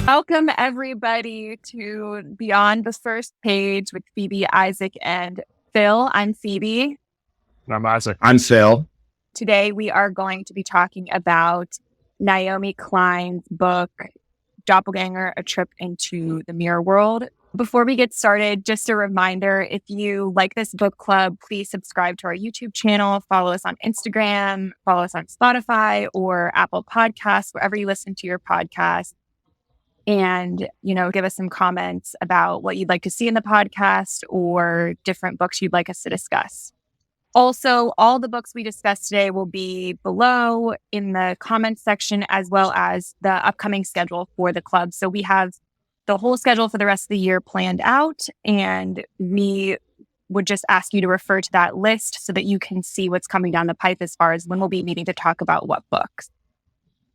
Welcome, everybody, to Beyond the First Page with Phebe, Isaac, and Phil. I'm Phebe. And I'm Isaac. I'm Phil. Today, we are going to be talking about Naomi Klein's book, Doppelgänger, A Trip into the Mirror World. Before we get started, just a reminder, if you like this book club, please subscribe to our YouTube channel, follow us on Instagram, follow us on Spotify or Apple Podcasts, wherever you listen to your podcast. And, give us some comments about what you'd like to see in the podcast or different books you'd like us to discuss. Also, all the books we discussed today will be below in the comments section, as well as the upcoming schedule for the club. So we have the whole schedule for the rest of the year planned out, and we would just ask you to refer to that list so that you can see what's coming down the pipe as far as when we'll be meeting to talk about what books.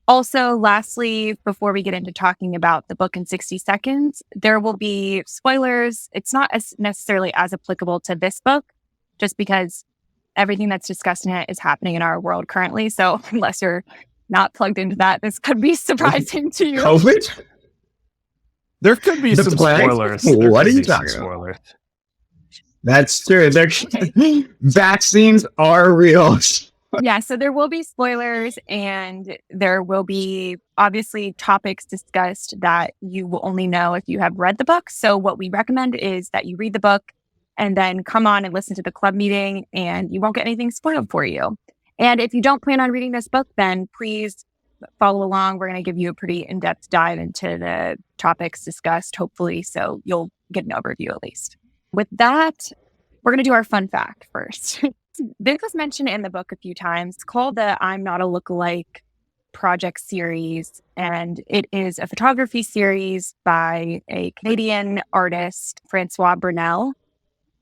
Also, lastly, before we get into talking about the book in 60 seconds, there will be spoilers. It's not necessarily as applicable to this book, just because everything that's discussed in it is happening in our world currently. So unless you're not plugged into that, this could be surprising to you. COVID? There could be some spoilers. What are you talking about? That's true. Vaccines are real. Yeah, so there will be spoilers, and there will be obviously topics discussed that you will only know if you have read the book. So what we recommend is that you read the book and then come on and listen to the club meeting, and you won't get anything spoiled for you. And if you don't plan on reading this book, then please follow along. We're going to give you a pretty in-depth dive into the topics discussed, hopefully, so you'll get an overview at least. With that, we're going to do our fun fact first. This was mentioned in the book a few times. It's called the I'm Not a Lookalike project series, and it is a photography series by a Canadian artist, Francois Brunel.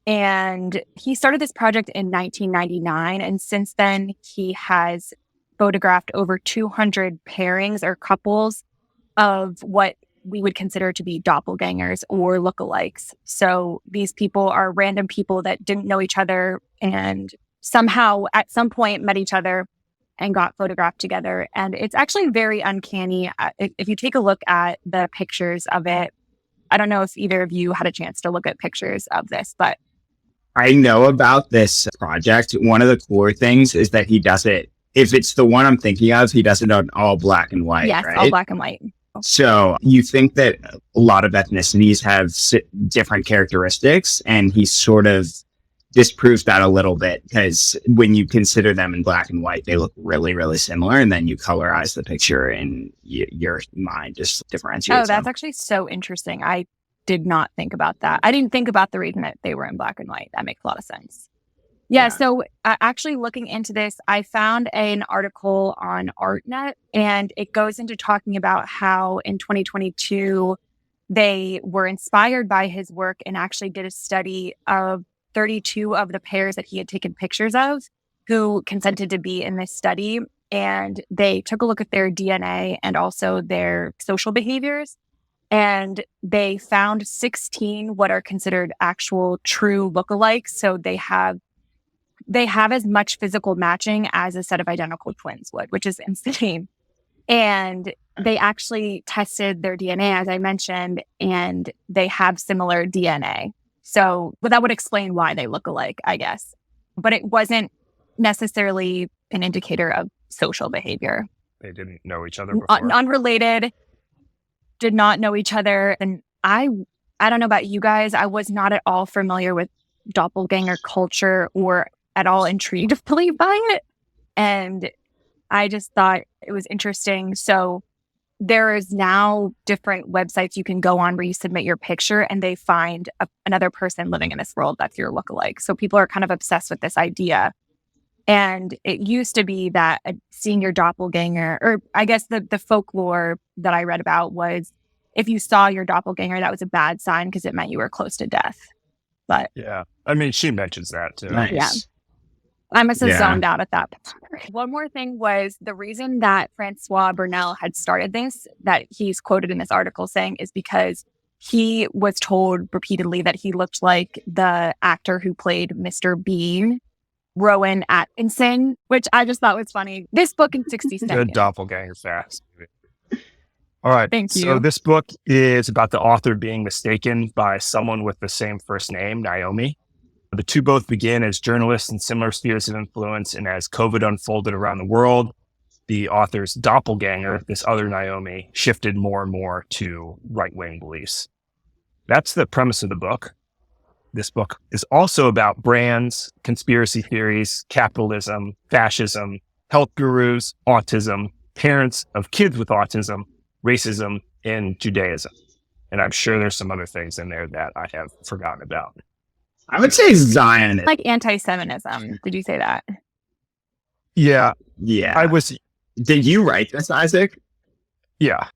And he started this project in 1999, and since then he has photographed over 200 pairings or couples of what we would consider to be doppelgangers or lookalikes. So these people are random people that didn't know each other and somehow at some point met each other and got photographed together. And it's actually very uncanny. If you take a look at the pictures of it, I don't know if either of you had a chance to look at pictures of this, but I know about this project. One of the cooler things is that he does it, if it's the one I'm thinking of, he does it on all black and white, yes, right? all black and white. So you think that a lot of ethnicities have different characteristics, and he sort of disproves that a little bit, because when you consider them in black and white, they look really, really similar, and then you colorize the picture and your mind just differentiates. Oh, that's actually so interesting. I did not think about that. I didn't think about the reason that they were in black and white. That makes a lot of sense. Yeah. So actually looking into this, I found an article on ArtNet, and it goes into talking about how in 2022, they were inspired by his work and actually did a study of 32 of the pairs that he had taken pictures of who consented to be in this study. And they took a look at their DNA and also their social behaviors. And they found 16 what are considered actual true lookalikes. So they have as much physical matching as a set of identical twins would, which is insane. And they actually tested their DNA, as I mentioned, and they have similar DNA. So that would explain why they look alike, I guess. But it wasn't necessarily an indicator of social behavior. They didn't know each other before. Unrelated, did not know each other. And I don't know about you guys, I was not at all familiar with doppelganger culture or at all intrigued by it. And I just thought it was interesting. So there is now different websites you can go on where you submit your picture and they find another person living in this world that's your lookalike. So people are kind of obsessed with this idea. And it used to be that seeing your doppelganger, or I guess the folklore that I read about was if you saw your doppelganger, that was a bad sign because it meant you were close to death. But yeah, I mean, she mentions that too. Nice. Yeah. I must have zoned out at that point. One more thing was the reason that Francois Brunel had started this, that he's quoted in this article saying, is because he was told repeatedly that he looked like the actor who played Mr. Bean, Rowan Atkinson, which I just thought was funny. This book in 60 seconds. Good doppelganger facts. All right. Thank you. So this book is about the author being mistaken by someone with the same first name, Naomi. The two both begin as journalists in similar spheres of influence, and as COVID unfolded around the world, the author's doppelganger, this other Naomi, shifted more and more to right-wing beliefs. That's the premise of the book. This book is also about brands, conspiracy theories, capitalism, fascism, health gurus, autism, parents of kids with autism, racism, and Judaism. And I'm sure there's some other things in there that I have forgotten about. I would say Zionism. Like anti-Semitism. Did you say that? Yeah. Yeah. Did you write this, Isaac? Yeah.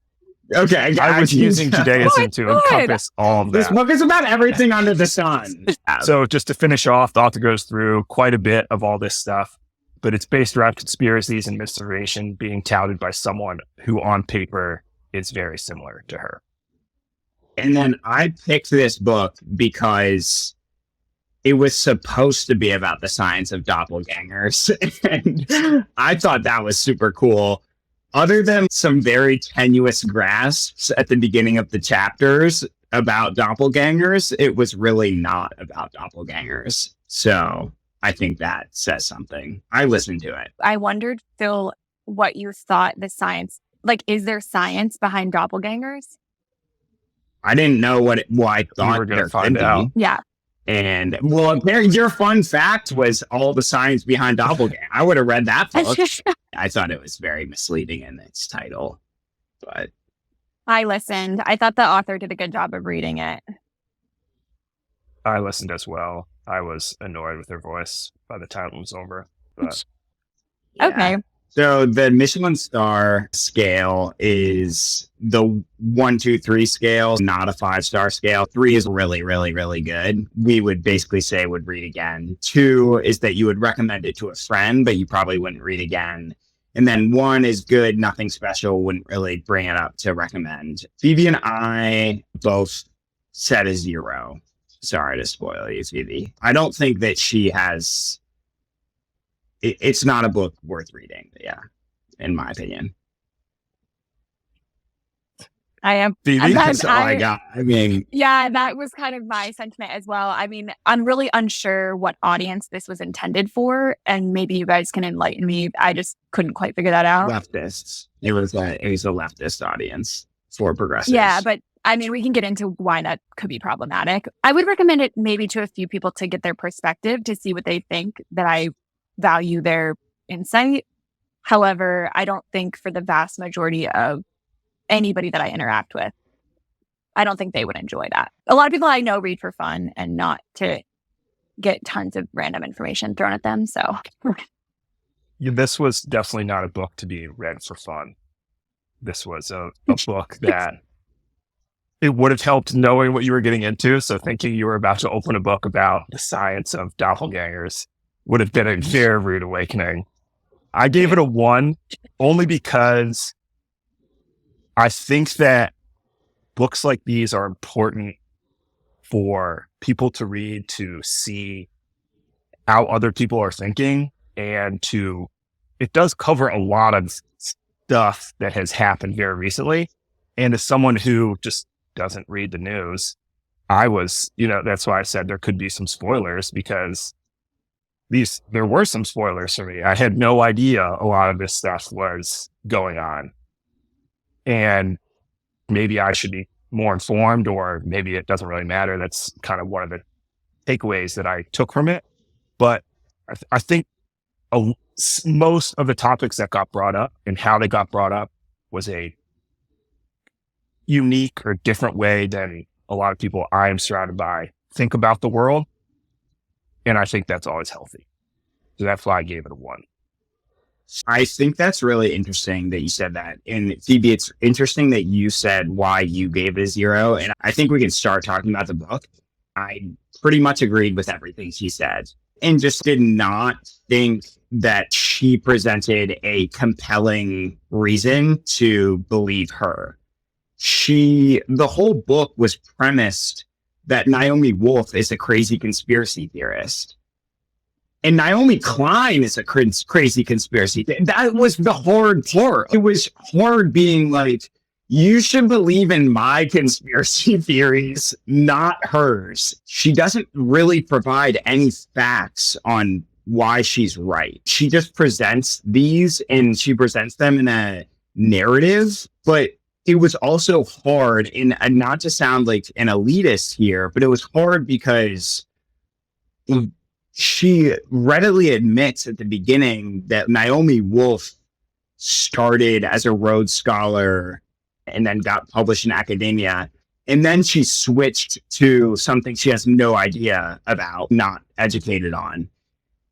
Okay. I was using Judaism to encompass all of that. This book is about everything under the sun. So just to finish off, the author goes through quite a bit of all this stuff, but it's based around conspiracies and misinformation being touted by someone who on paper is very similar to her. And then I picked this book because it was supposed to be about the science of doppelgangers. And I thought that was super cool. Other than some very tenuous grasps at the beginning of the chapters about doppelgangers, it was really not about doppelgangers. So I think that says something. I listened to it. I wondered, Phil, what you thought the science, like, is there science behind doppelgangers? I didn't know what I thought we were going to find out. Yeah. And well, your fun fact was all the science behind doppelganger. I would have read that book. I thought it was very misleading in its title, but I listened. I thought the author did a good job of reading it. I listened as well. I was annoyed with her voice by the time it was over. But yeah. Okay. So the Michelin star scale is the 1, 2, 3 scale, not a 5-star scale. 3 is really, really, really good. We would basically say would read again. 2 is that you would recommend it to a friend, but you probably wouldn't read again. And then 1 is good, nothing special, wouldn't really bring it up to recommend. Phebe and I both set a 0. Sorry to spoil you, Phebe. I don't think that she has... It's not a book worth reading, yeah, in my opinion. I am. Phebe, that's all I got. I mean, yeah, that was kind of my sentiment as well. I mean, I'm really unsure what audience this was intended for, and maybe you guys can enlighten me. I just couldn't quite figure that out. Leftists. It was a leftist audience for progressives. Yeah, but I mean, we can get into why that could be problematic. I would recommend it maybe to a few people to get their perspective, to see what they think, that I value their insight. However, I don't think for the vast majority of anybody that I interact with, I don't think they would enjoy that. A lot of people I know read for fun and not to get tons of random information thrown at them. So this was definitely not a book to be read for fun. This was a book that it would have helped knowing what you were getting into. So thinking you were about to open a book about the science of doppelgangers would have been a very rude awakening. I gave it a 1 only because I think that books like these are important for people to read, to see how other people are thinking, and it does cover a lot of stuff that has happened very recently. And as someone who just doesn't read the news, that's why I said there could be some spoilers, because there were some spoilers for me. I had no idea a lot of this stuff was going on. And maybe I should be more informed, or maybe it doesn't really matter. That's kind of one of the takeaways that I took from it. But I think most of the topics that got brought up and how they got brought up was a unique or different way than a lot of people I am surrounded by think about the world. And I think that's always healthy. So that's why I gave it a 1. I think that's really interesting that you said that. And Phebe, it's interesting that you said why you gave it a 0. And I think we can start talking about the book. I pretty much agreed with everything she said, and just did not think that she presented a compelling reason to believe her. The whole book was premised that Naomi Wolf is a crazy conspiracy theorist. And Naomi Klein is a crazy conspiracy theorist. That was the hard part. It was hard being like, You should believe in my conspiracy theories, not hers. She doesn't really provide any facts on why she's right. She just presents these and she presents them in a narrative, but it was also hard and not to sound like an elitist here, but it was hard because she readily admits at the beginning that Naomi Wolf started as a Rhodes Scholar and then got published in academia. And then she switched to something she has no idea about, not educated on.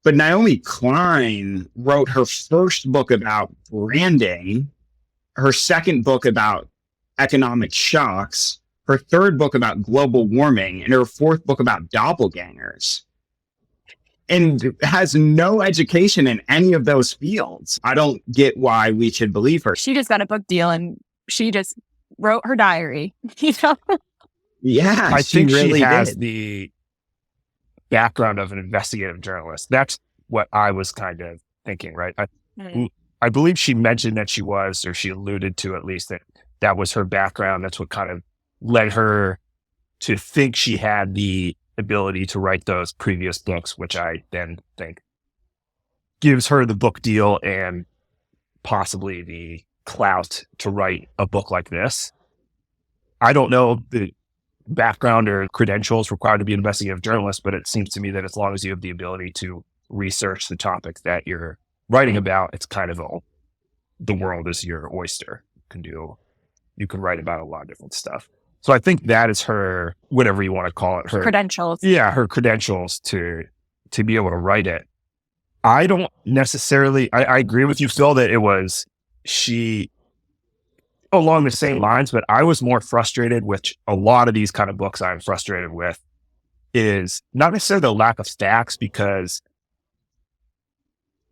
But Naomi Klein wrote her first book about branding, her second book about economic shocks, her third book about global warming, and her fourth book about doppelgangers. And has no education in any of those fields. I don't get why we should believe her. She just got a book deal and she just wrote her diary. You know? Yeah, I think really she has did. the background of an investigative journalist. That's what I was kind of thinking, right? I believe she mentioned that she was, or she alluded to at least that was her background. That's what kind of led her to think she had the ability to write those previous books, which I then think gives her the book deal and possibly the clout to write a book like this. I don't know the background or credentials required to be an investigative journalist, but it seems to me that as long as you have the ability to research the topic that you're writing about, it's kind of the world is your oyster. You can write about a lot of different stuff. So I think that is her, whatever you want to call it, her credentials. Yeah, her credentials to be able to write it. I don't necessarily, I agree with you, Phil, that it was she along the same lines, but I was more frustrated with a lot of these kind of books I'm frustrated with is not necessarily the lack of facts, because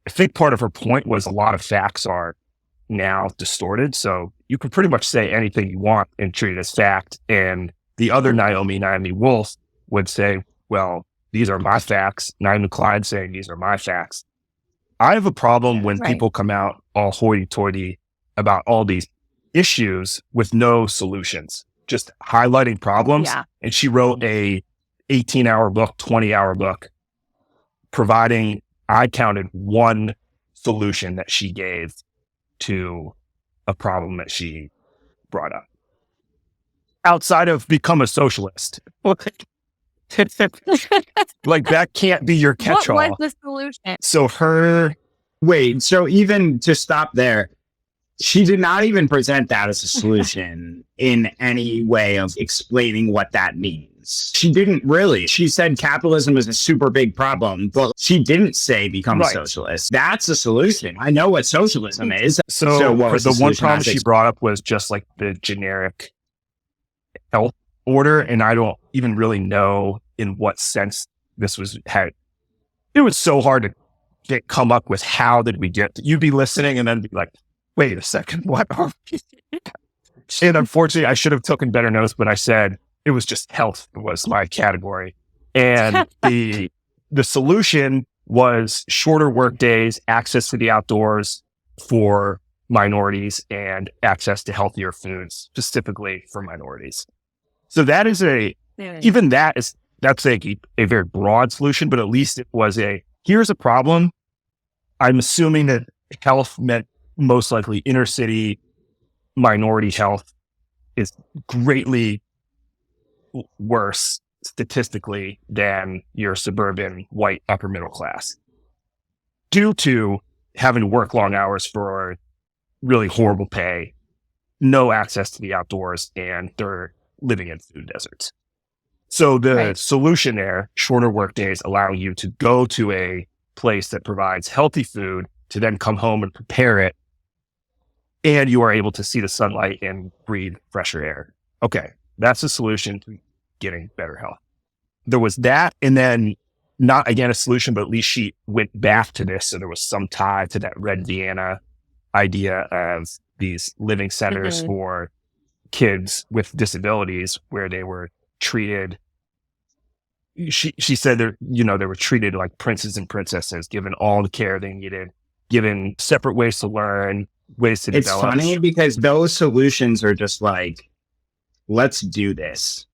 I think part of her point was a lot of facts are now distorted. So you can pretty much say anything you want and treat it as fact. And the other Naomi Wolf would say, well, these are my facts. Naomi Klein saying these are my facts. I have a problem when people come out all hoity-toity about all these issues with no solutions, just highlighting problems. Yeah. And she wrote a 18-hour book, 20-hour book, providing, I counted one solution that she gave to a problem that she brought up. Outside of become a socialist. Like that can't be your catch-all. What was the solution? So Wait, so even to stop there, she did not even present that as a solution in any way of explaining what that means. She didn't really. She said capitalism is a super big problem, but she didn't say become a socialist. That's a solution. I know what socialism is. So what was the one solution? problem she brought up was just like the generic health order, and I don't even really know in what sense this was had. It was so hard to come up with how did we get. You'd be listening and then be like, wait a second, what are we? And unfortunately, I should have taken better notes, but I said it was just health was my category. And the solution was shorter work days, access to the outdoors for minorities, and access to healthier foods, specifically for minorities. So that is that's a very broad solution, but at least it was here's a problem. I'm assuming that health meant most likely inner city minority health is greatly worse statistically than your suburban white upper middle class due to having to work long hours for really horrible pay, no access to the outdoors, and they're living in food deserts. So the solution there, shorter work days, allow you to go to a place that provides healthy food to then come home and prepare it, and you are able to see the sunlight and breathe fresher air. Okay, that's the solution to getting better health. There was that, and then not again a solution, but at least she went back to this, so there was some tie to that Red Vienna idea of these living centers for kids with disabilities where they were treated. She said they were treated like princes and princesses, given all the care they needed, given separate ways to learn, ways to It's develop. funny because those solutions are just like, let's do this.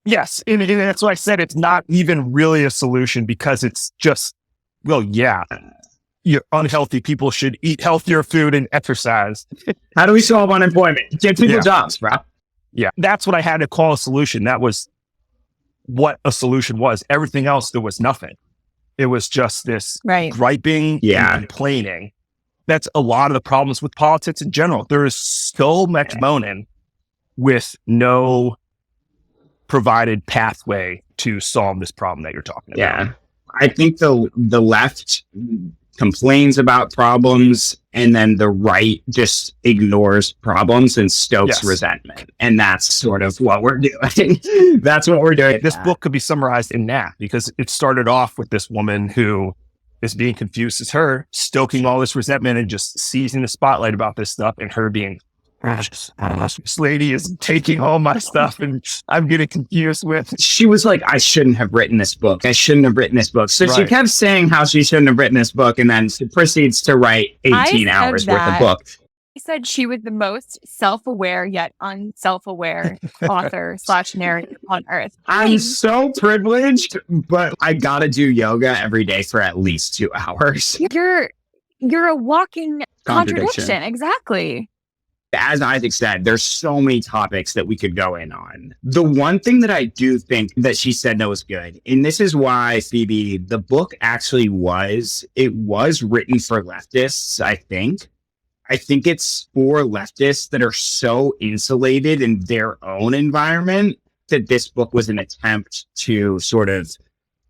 Yes, and that's why I said it's not even really a solution, because it's just, well, yeah, you're unhealthy. People should eat healthier food and exercise. How do we solve unemployment? Give people jobs, bro. Yeah, that's what I had to call a solution. That was what a solution was. Everything else, there was nothing. It was just this griping and complaining. That's a lot of the problems with politics in general. There is so much moaning with no provided pathway to solve this problem that you're talking about. Yeah. I think the left complains about problems, and then the right just ignores problems and stokes resentment. And that's sort of what we're doing. That's what we're doing. This book could be summarized in that, because it started off with this woman who is being confused as her, stoking all this resentment and just seizing the spotlight about this stuff, and her being, this lady is taking all my stuff and I'm getting confused with. She was like, I shouldn't have written this book. I shouldn't have written this book. So she kept saying how she shouldn't have written this book, and then she proceeds to write 18 hours worth of book. She said she was the most self-aware yet unself-aware author / narrator on earth. I'm so privileged, but I gotta do yoga every day for at least 2 hours. You're a walking contradiction. Exactly. As Isaac said, there's so many topics that we could go in on. The one thing that I do think that she said that was good, and this is why, Phebe, the book actually was written for leftists, I think. I think it's for leftists that are so insulated in their own environment that this book was an attempt to sort of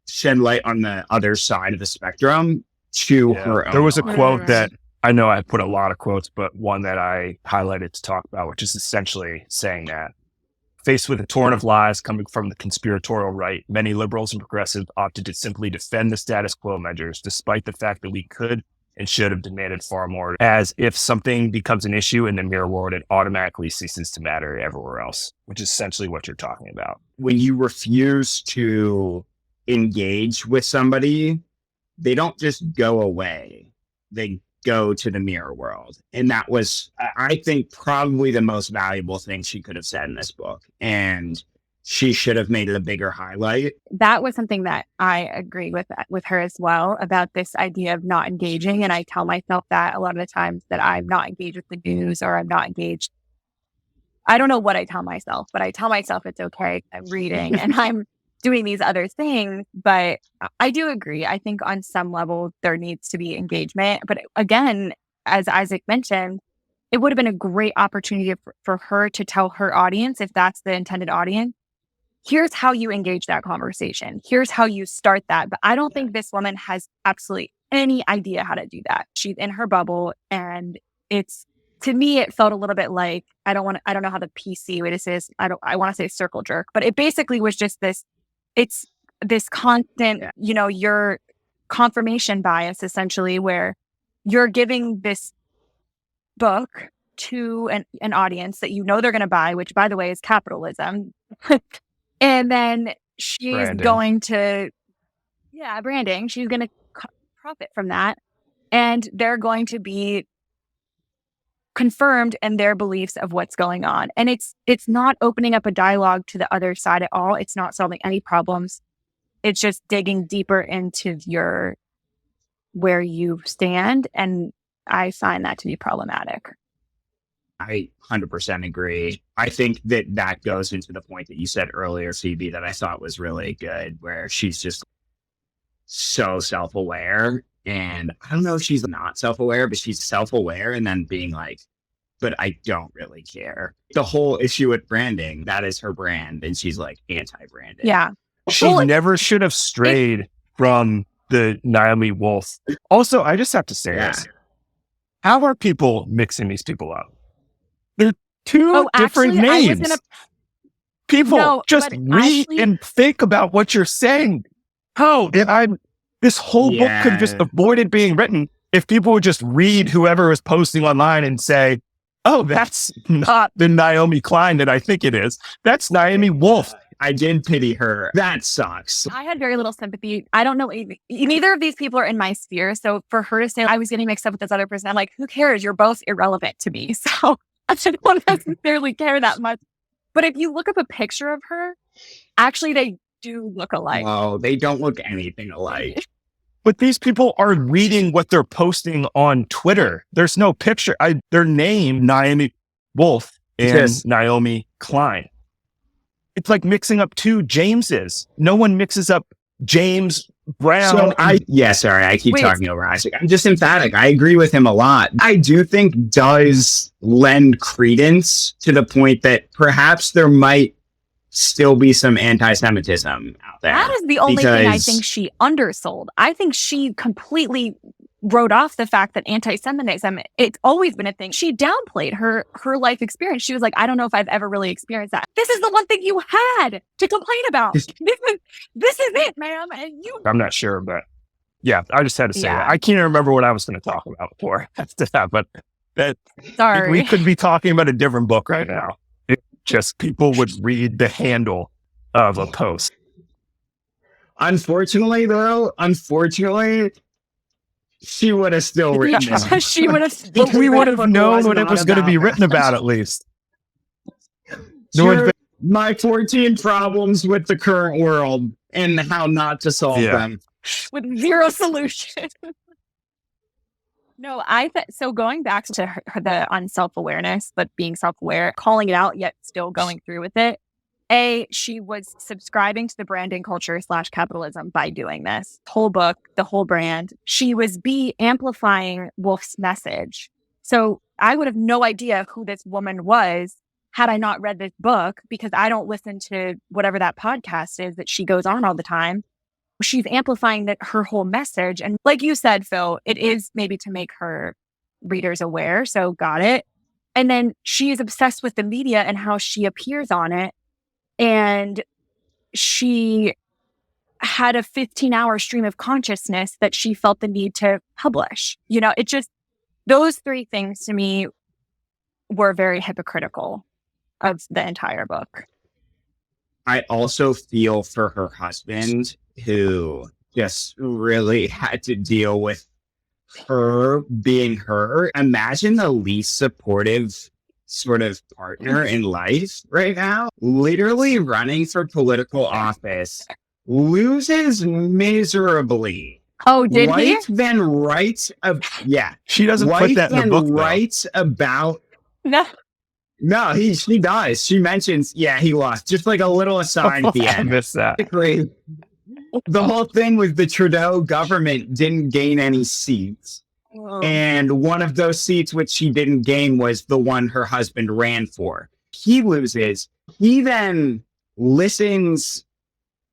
shed light on the other side of the spectrum to her own. There was a quote that, I know I put a lot of quotes, but one that I highlighted to talk about, which is essentially saying that, faced with a torrent of lies coming from the conspiratorial right, many liberals and progressives opted to simply defend the status quo measures, despite the fact that we could and should have demanded far more, as if something becomes an issue in the mirror world, it automatically ceases to matter everywhere else, which is essentially what you're talking about. When you refuse to engage with somebody, they don't just go away. They go to the mirror world. And that was, I think, probably the most valuable thing she could have said in this book. And she should have made it a bigger highlight. That was something that I agree with her as well, about this idea of not engaging. And I tell myself that a lot of the times, that I'm not engaged with the news, or I'm not engaged. I don't know what I tell myself, but I tell myself it's okay. I'm reading and I'm doing these other things. But I do agree. I think on some level there needs to be engagement. But again, as Isaac mentioned, it would have been a great opportunity for her to tell her audience, if that's the intended audience, here's how you engage that conversation. Here's how you start that. But I don't think this woman has absolutely any idea how to do that. She's in her bubble, and to me, it felt a little bit like, I don't know how the PC way to say this. I want to say circle jerk, but it basically was just it's this constant, your confirmation bias, essentially, where you're giving this book to an audience that they're going to buy, which, by the way, is capitalism. And then she's going to, branding. She's going to profit from that. And they're going to be confirmed in their beliefs of what's going on. And it's not opening up a dialogue to the other side at all. It's not solving any problems. It's just digging deeper into where you stand. And I find that to be problematic. I 100% agree. I think that goes into the point that you said earlier, Phebe, that I thought was really good, where she's just so self-aware. And I don't know if she's not self-aware, but she's self-aware and then being like, but I don't really care. The whole issue with branding, that is her brand. And she's like anti-branding. Yeah. She never should have strayed from the Naomi Wolf. Also, I just have to say this. How are people mixing these people up? They're two different names. People just read and think about what you're saying. This whole book could have just avoided being written if people would just read whoever is posting online and say, oh, that's not the Naomi Klein that I think it is. That's Naomi Wolf. I did pity her. That sucks. I had very little sympathy. I don't know. Neither of these people are in my sphere. So for her to say I was getting mixed up with this other person, I'm like, who cares? You're both irrelevant to me. So I don't necessarily care that much. But if you look up a picture of her, actually, they do look alike. No, they don't look anything alike. But these people are reading what they're posting on Twitter. There's no picture. Their name, Naomi Wolf and Naomi Klein. It's like mixing up two Jameses. No one mixes up James Brown. So I keep talking over Isaac. I'm just emphatic. I agree with him a lot. I do think does lend credence to the point that perhaps there might still be some anti-Semitism out there. That is the only thing I think she undersold. I think she completely wrote off the fact that anti-Semitism, it's always been a thing. She downplayed her life experience. She was like, I don't know if I've ever really experienced that. This is the one thing you had to complain about. This is it, ma'am. And I'm not sure, but yeah, I just had to say that. I can't even remember what I was going to talk about before. Sorry. We could be talking about a different book right now. Just people would read the handle of a post. Unfortunately, she would have still written it. She would have. But we would have known what it was going to be written about, at least. My 14 problems with the current world and how not to solve them. With zero solution. No, so going back to the unself-awareness, but being self-aware, calling it out, yet still going through with it. She was subscribing to the branding culture / capitalism by doing this whole book, the whole brand. She was amplifying Wolf's message. So I would have no idea who this woman was had I not read this book, because I don't listen to whatever that podcast is that she goes on all the time. She's amplifying her whole message. And like you said, Phil, it is maybe to make her readers aware. So got it. And then she is obsessed with the media and how she appears on it. And she had a 15-hour stream of consciousness that she felt the need to publish. It just, those three things to me were very hypocritical of the entire book. I also feel for her husband, who just really had to deal with her being her. Imagine the least supportive sort of partner in life right now, literally running for political office, loses miserably. Oh, did he? Then writes She doesn't put that in the book. Writes about No, she does. She mentions, he lost. Just like a little aside at the end. I missed that. The whole thing was the Trudeau government didn't gain any seats. Whoa. And one of those seats which she didn't gain was the one her husband ran for. He loses. He then listens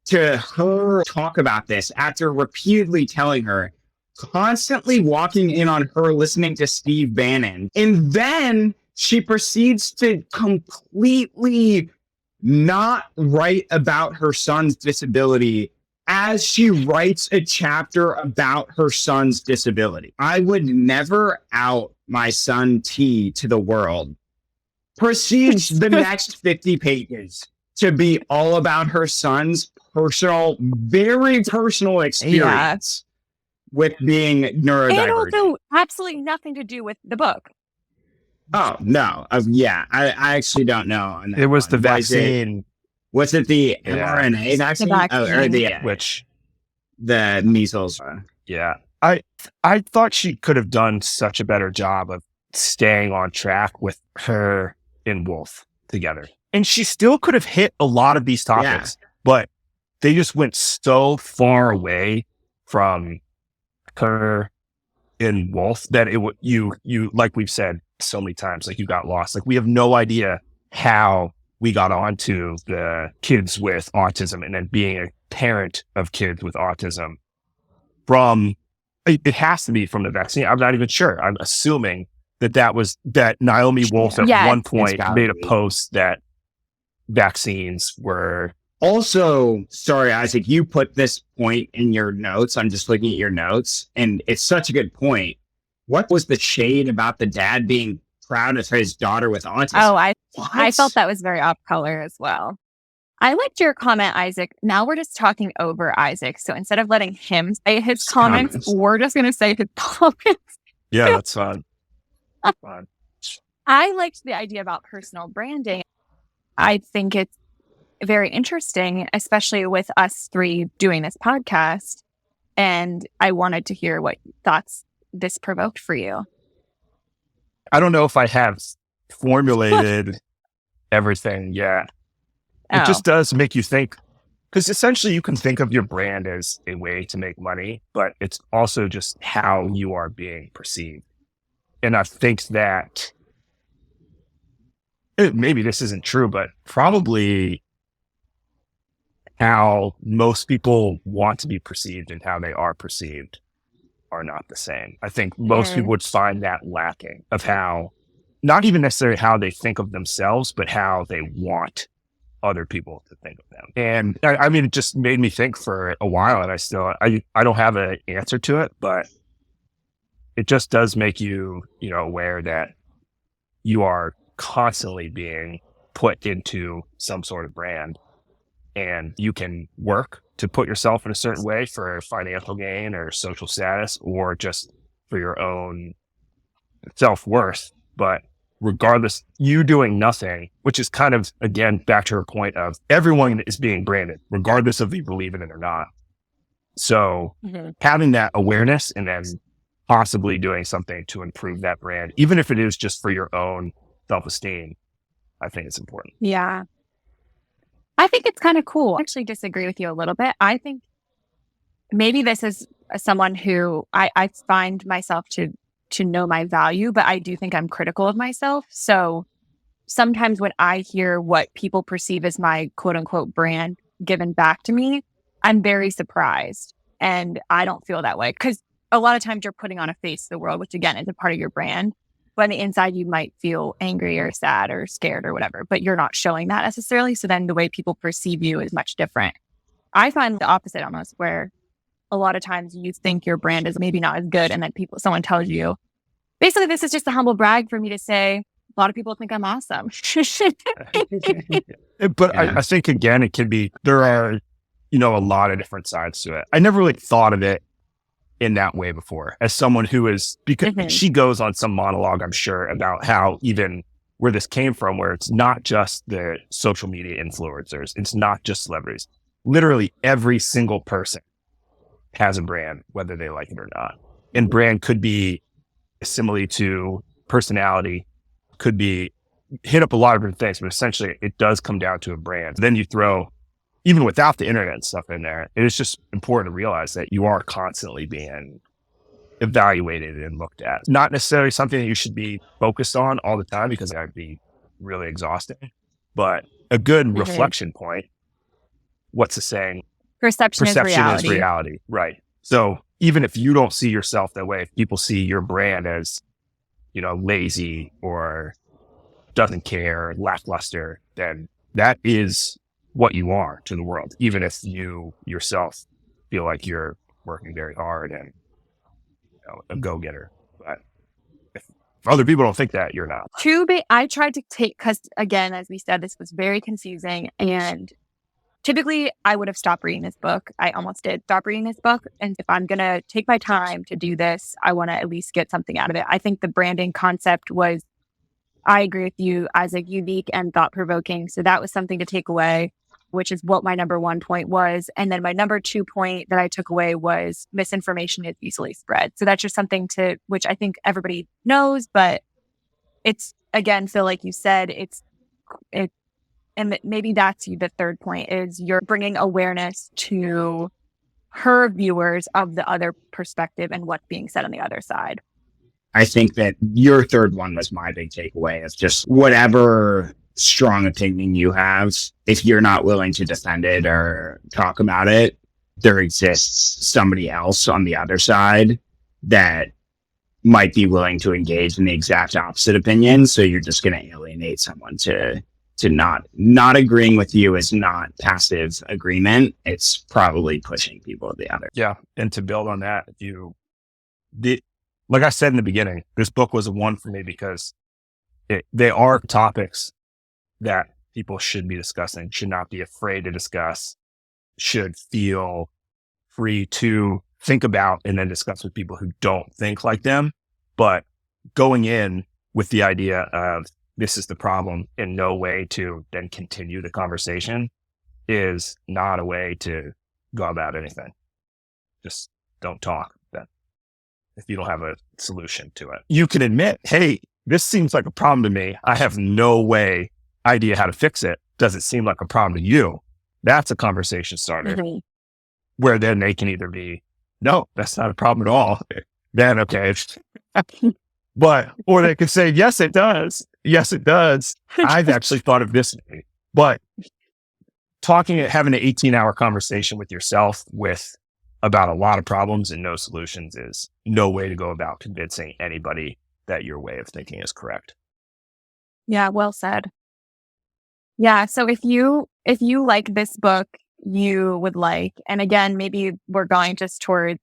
to her talk about this after repeatedly telling her, constantly walking in on her listening to Steve Bannon. And then she proceeds to completely not write about her son's disability as she writes a chapter about her son's disability. I would never out my son T to the world. Proceeds the next 50 pages to be all about her son's very personal experience with being neurodivergent. And also absolutely nothing to do with the book. Oh, no. I actually don't know. It was the vaccine. Was it the mRNA vaccine? The measles. Yeah. I thought she could have done such a better job of staying on track with her and Wolf together. And she still could have hit a lot of these topics, but they just went so far away from her and Wolf that you like we've said so many times, like you got lost. Like we have no idea how we got onto the kids with autism and then being a parent of kids with autism it has to be from the vaccine. I'm not even sure. I'm assuming that Naomi Wolf at one point made a post that vaccines were. Also, sorry, Isaac, you put this point in your notes. I'm just looking at your notes, and it's such a good point. What was the shade about the dad being proud of his daughter with autism? Oh, I felt that was very off color as well. I liked your comment, Isaac. Now we're just talking over Isaac. So instead of letting him say his comments, we're just going to say his comments. Yeah, that's fine. Fine. I liked the idea about personal branding. I think it's very interesting, especially with us three doing this podcast. And I wanted to hear what thoughts this provoked for you. I don't know if I have formulated everything yet. It just does make you think, because essentially you can think of your brand as a way to make money, but it's also just how you are being perceived. And I think that maybe this isn't true, but probably how most people want to be perceived and how they are perceived are not the same. I think most people would find that lacking of how, not even necessarily how they think of themselves, but how they want other people to think of them. And I mean, it just made me think for a while, and I don't have an answer to it, but it just does make you, aware that you are constantly being put into some sort of brand, and you can work to put yourself in a certain way for financial gain or social status, or just for your own self-worth. But regardless, you doing nothing, which is kind of, again, back to her point of everyone is being branded, regardless of if you believe in it or not. So having that awareness and then possibly doing something to improve that brand, even if it is just for your own self-esteem, I think it's important. Yeah. I think it's kind of cool. I actually disagree with you a little bit. I think maybe this is someone who I find myself to know my value, but I do think I'm critical of myself. So sometimes when I hear what people perceive as my quote unquote brand given back to me, I'm very surprised. And I don't feel that way because a lot of times you're putting on a face to the world, which again is a part of your brand. But on the inside, you might feel angry or sad or scared or whatever, but you're not showing that necessarily. So then the way people perceive you is much different. I find the opposite almost, where a lot of times you think your brand is maybe not as good. And then someone tells you, basically, this is just a humble brag for me to say, a lot of people think I'm awesome. But yeah. I think, again, it can be, there are, a lot of different sides to it. I never really thought of it in that way before, as someone who is, because she goes on some monologue, I'm sure, about how even where this came from, where it's not just the social media influencers, it's not just celebrities. Literally every single person has a brand, whether they like it or not. And brand could be a simile to personality, could be hit up a lot of different things, but essentially it does come down to a brand. Then you throw, even without the internet and stuff in there, it is just important to realize that you are constantly being evaluated and looked at. Not necessarily something that you should be focused on all the time, because that would be really exhausting, but a good reflection point. What's the saying? Perception is reality. Right. So even if you don't see yourself that way, if people see your brand as, lazy or doesn't care, lackluster, then that is what you are to the world, even if you yourself feel like you're working very hard and a go-getter. But if other people don't think that, you're not. I tried to take, because again, as we said, this was very confusing, and typically I would have stopped reading this book. I almost did stop reading this book. And if I'm going to take my time to do this, I want to at least get something out of it. I think the branding concept was, I agree with you, as a unique and thought-provoking. So that was something to take away, which is what my number 1 point was. And then my number 2 point that I took away was misinformation is easily spread. So that's just something which I think everybody knows, but it's, again, Phil, like you said, and maybe that's the third point, is you're bringing awareness to her viewers of the other perspective and what's being said on the other side. I think that your third one was my big takeaway, of just whatever strong opinion you have, if you're not willing to defend it or talk about it, there exists somebody else on the other side that might be willing to engage in the exact opposite opinion. So you're just going to alienate someone to not agreeing with you is not passive agreement. It's probably pushing people to the other. Yeah. And to build on that, like I said in the beginning, this book was a one for me because they are topics that people should be discussing, should not be afraid to discuss, should feel free to think about and then discuss with people who don't think like them. But going in with the idea of this is the problem and no way to then continue the conversation is not a way to go about anything. Just don't talk then if you don't have a solution to it. You can admit, hey, this seems like a problem to me. I have no idea how to fix it. Does it seem like a problem to you? That's a conversation starter where then they can either be, no, that's not a problem at all. Then, okay. Or they could say, yes, it does. Yes, it does. I've actually thought of this. But having an 18-hour conversation with yourself about a lot of problems and no solutions is no way to go about convincing anybody that your way of thinking is correct. Yeah, well said. Yeah, so if you like this book, you would like, and again, maybe we're going just towards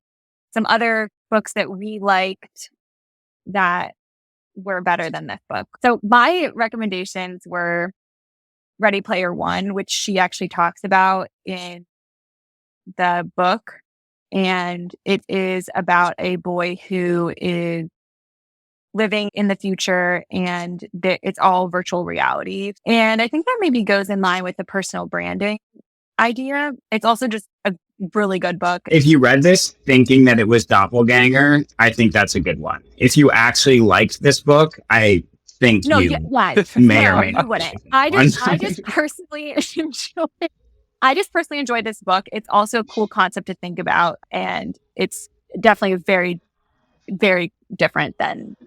some other books that we liked that were better than this book. So my recommendations were Ready Player One, which she actually talks about in the book. And it is about a boy who is living in the future and it's all virtual reality. And I think that maybe goes in line with the personal branding idea. It's also just a really good book. If you read this thinking that it was Doppelgänger, I think that's a good one. If you actually liked this book, I think may or may not. You wouldn't. I just personally enjoyed this book. It's also a cool concept to think about, and it's definitely very, very different than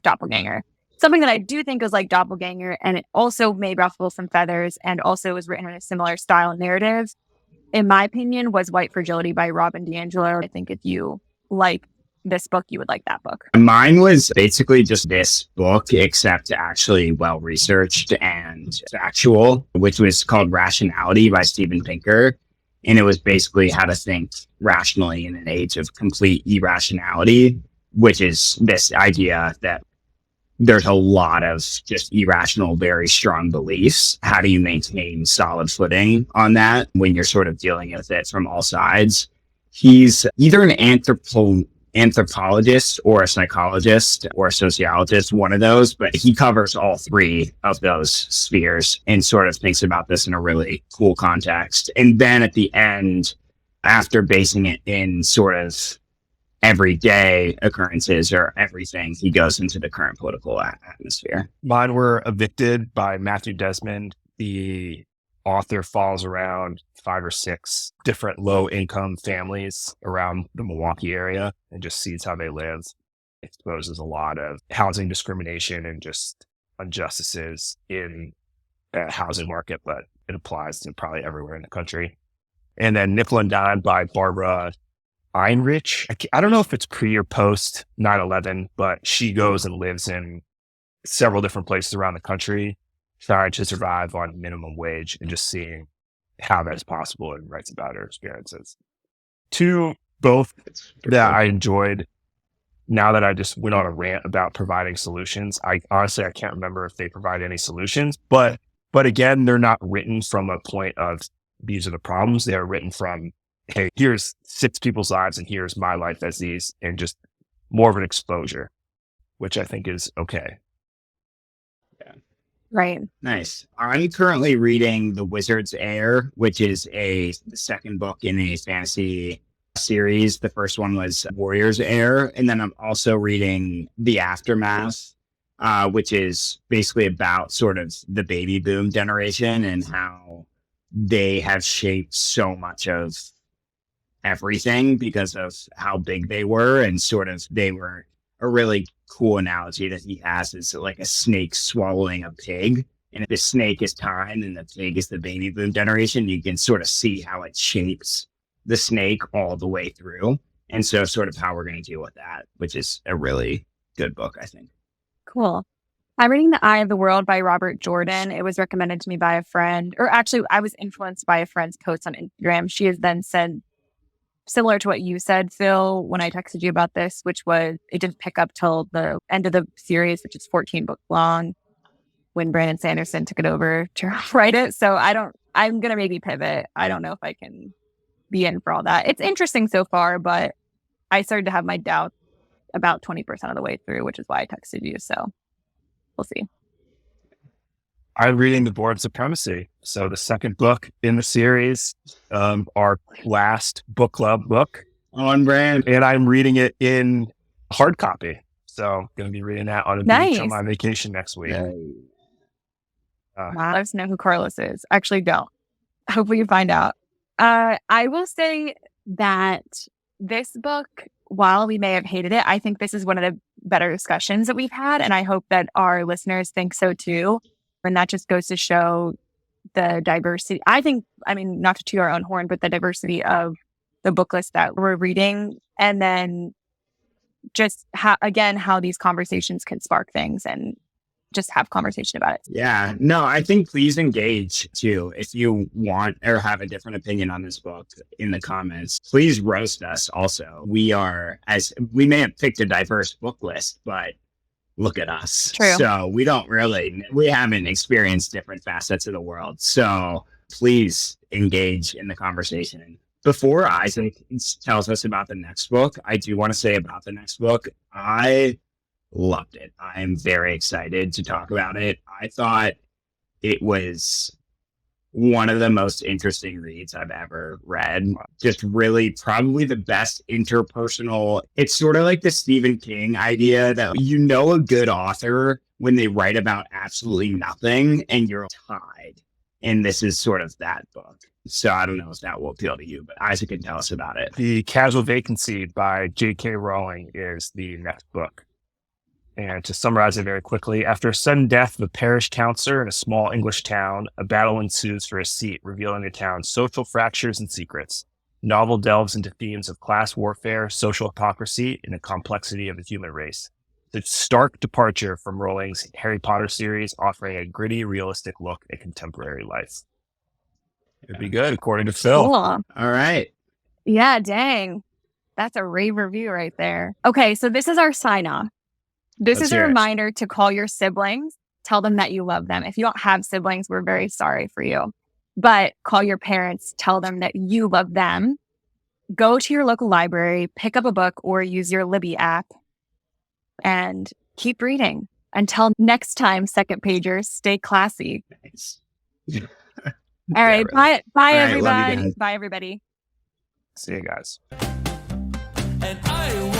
Doppelgänger. Something that I do think is like Doppelgänger, and it also may ruffle some feathers, and also was written in a similar style and narrative, in my opinion, was White Fragility by Robin DiAngelo. I think if you like this book, you would like that book. Mine was basically just this book, except actually well-researched and factual, which was called Rationality by Steven Pinker. And it was basically how to think rationally in an age of complete irrationality, which is this idea that there's a lot of just irrational, very strong beliefs. How do you maintain solid footing on that when you're sort of dealing with it from all sides? He's either an anthropologist or a psychologist or a sociologist, one of those, but he covers all three of those spheres and sort of thinks about this in a really cool context. And then at the end, after basing it in sort of everyday occurrences or everything, he goes into the current political atmosphere. Mine were Evicted by Matthew Desmond. The author follows around 5 or 6 different low-income families around the Milwaukee area and just sees how they live. It exposes a lot of housing discrimination and just injustices in the housing market, but it applies to probably everywhere in the country. And then Nickel and Dime by Barbara Ehrenreich. I don't know if it's pre or post 9/11, but she goes and lives in several different places around the country, trying to survive on minimum wage and just seeing how that's possible, and writes about her experiences. 2, both that I enjoyed. Now that I just went on a rant about providing solutions, I honestly can't remember if they provide any solutions, but again, they're not written from a point of these are the problems. They're written from, hey, here's 6 people's lives and here's my life as these, and just more of an exposure, which I think is okay. Yeah. Right. Nice. I'm currently reading The Wizard's Heir, which is the second book in a fantasy series. The first one was Warrior's Heir. And then I'm also reading The Aftermath, which is basically about sort of the baby boom generation and how they have shaped so much of everything because of how big they were, and sort of they were a really cool analogy that he has is like a snake swallowing a pig, and if the snake is time and the pig is the baby boom generation, you can sort of see how it shapes the snake all the way through, and so sort of how we're going to deal with that, which is a really good book, I think. Cool. I'm reading The Eye of the World by Robert Jordan. It was recommended to me by a friend, or actually I was influenced by a friend's post on Instagram. She has then said, similar to what you said, Phil, when I texted you about this, which was it didn't pick up till the end of the series, which is 14 books long. when Brandon Sanderson took it over to write it. So I'm going to maybe pivot. I don't know if I can be in for all that. It's interesting so far, but I started to have my doubts about 20% of the way through, which is why I texted you. So we'll see. I'm reading The Board Supremacy. So the second book in the series, our last book club book. On brand. And I'm reading it in hard copy. So going to be reading that on a beach on Nice. my vacation next week. Wow. Let us know who Carlos is. Actually, don't. Hopefully you find out. I will say that this book, while we may have hated it, I think this is one of the better discussions that we've had. And I hope that our listeners think so too. And that just goes to show the diversity. I mean, not to toot our own horn, but the diversity of the book list that we're reading. And then just how these conversations can spark things and just have conversation about it. Yeah, no, I think please engage too. If you want or have a different opinion on this book in the comments, please roast us also. We may have picked a diverse book list, but look at us. True. So we haven't experienced different facets of the world. So please engage in the conversation. Before Isaac tells us about the next book, I do want to say about the next book, I loved it. I'm very excited to talk about it. I thought it was one of the most interesting reads I've ever read. Just really probably the best interpersonal. It's sort of like the Stephen King idea that you know a good author when they write about absolutely nothing and you're tied. And this is sort of that book. So I don't know if that will appeal to you, but Isaac can tell us about it. The Casual Vacancy by J.K. Rowling is the next book. And to summarize it very quickly, after a sudden death of a parish counselor in a small English town, a battle ensues for a seat, revealing the town's social fractures and secrets. The novel delves into themes of class warfare, social hypocrisy, and the complexity of the human race. It's a stark departure from Rowling's Harry Potter series, offering a gritty, realistic look at contemporary life. It'd be good, according to Phil. Cool. All right. Yeah, dang. That's a rave review right there. Okay, so this is our sign off. This Let's is a hear it. reminder to call your siblings, tell them that you love them. If you don't have siblings, we're very sorry for you. But call your parents, tell them that you love them. Go to your local library, pick up a book, or use your Libby app and keep reading. Until next time, second pagers, stay classy. Nice. All right, really. bye All right, love you everybody. guys. Bye everybody. See you guys. And I